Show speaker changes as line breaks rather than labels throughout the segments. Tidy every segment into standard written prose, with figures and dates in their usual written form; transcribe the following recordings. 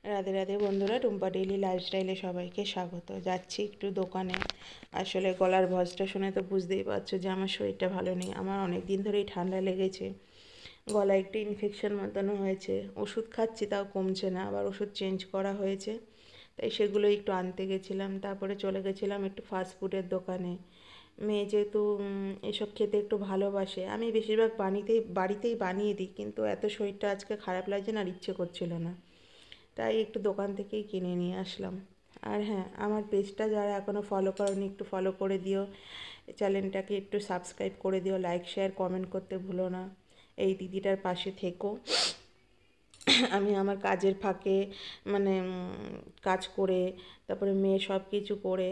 রাধে রাধে বন্ধুরা, টুম্পা ডেইলি লাইফস্টাইলে সবাইকে স্বাগত। যাচ্ছি একটু দোকানে। আসলে গলার ভয়েসটা শুনে তো বুঝতেই পারছো যে আমার শরীরটা ভালো নেই। আমার অনেক দিন ধরেই ঠান্ডা লেগেছে, গলায় একটু ইনফেকশন মতনও হয়েছে। ওষুধ খাচ্ছি তাও কমছে না, আবার ওষুধ চেঞ্জ করা হয়েছে। তাই সেগুলো একটু আনতে গেছিলাম। তারপরে চলে গেছিলাম একটু ফাস্টফুডের দোকানে। মেয়ে যেহেতু এসব খেতে একটু ভালোবাসে, আমি বেশিরভাগ বাড়িতেই বানিয়ে দিই, কিন্তু এত শরীরটা আজকে খারাপ লাগছে না, আর ইচ্ছে করছিল না, তাই একটু দোকান থেকেই কিনে নিয়ে আসলাম। আর হ্যাঁ, আমার পেজটা যারা এখনও ফলো করোনি একটু ফলো করে দিও, চ্যানেলটাকে একটু সাবস্ক্রাইব করে দিও, লাইক শেয়ার কমেন্ট করতে ভুলো না। এই দিদিটার পাশে থেকো। আমি আমার কাজের ফাঁকে মানে কাজ করে, তারপরে মেয়ে সব কিছু করে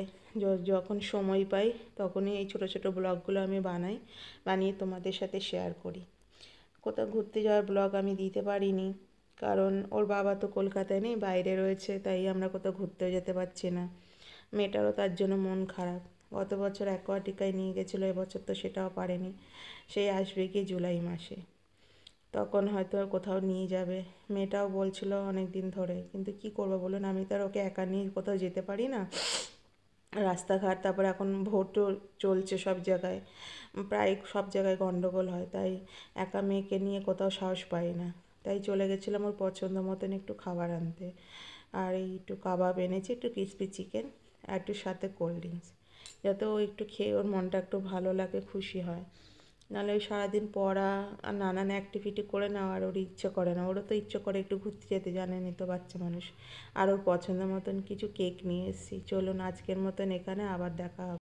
যখন সময় পাই তখনই এই ছোটো ছোটো ব্লগগুলো আমি বানিয়ে তোমাদের সাথে শেয়ার করি। কোথাও ঘুরতে যাওয়ার ব্লগ আমি দিতে পারিনি, কারণ ওর বাবা তো কলকাতায় নেই, বাইরে রয়েছে, তাই আমরা কোথাও ঘুরতেও যেতে পারছি না। মেয়েটারও তার জন্য মন খারাপ। গত বছর অ্যাকোয়াটিকায় নিয়ে গেছিলো, এবছর তো সেটাও পারেনি। সেই আসবে কি জুলাই মাসে, তখন হয়তো কোথাও নিয়ে যাবে। মেয়েটাও বলছিল অনেক দিন ধরে, কিন্তু কি করবো বলুন, আমি তো আর ওকে একা নিয়ে কোথাও যেতে পারি না। রাস্তাঘাট, তারপরে এখন ভোটও চলছে সব জায়গায়, প্রায় সব জায়গায় গন্ডগোল হয়, তাই একা মেয়েকে নিয়ে কোথাও সাহস পাই না। তাই চলে গেছিলাম ওর পছন্দ মতন একটু খাবার আনতে। আর এই একটু কাবাব এনেছি, একটু ক্রিসপি চিকেন, আর একটু সাথে কোল্ড ড্রিঙ্কস, যাতে ও একটু খেয়ে ওর মনটা একটু ভালো লাগে, খুশি হয়। নাহলে ওই সারাদিন পড়া আর নানান অ্যাক্টিভিটি করে না, আর ওর ইচ্ছে করে না। ওরও তো ইচ্ছে করে একটু ঘুরতে যেতে, জানেনই তো বাচ্চা মানুষ। আর ওর পছন্দ মতন কিছু কেক নিয়ে এসেছি। চলুন আজকের মতন এখানে, আবার দেখা হবে।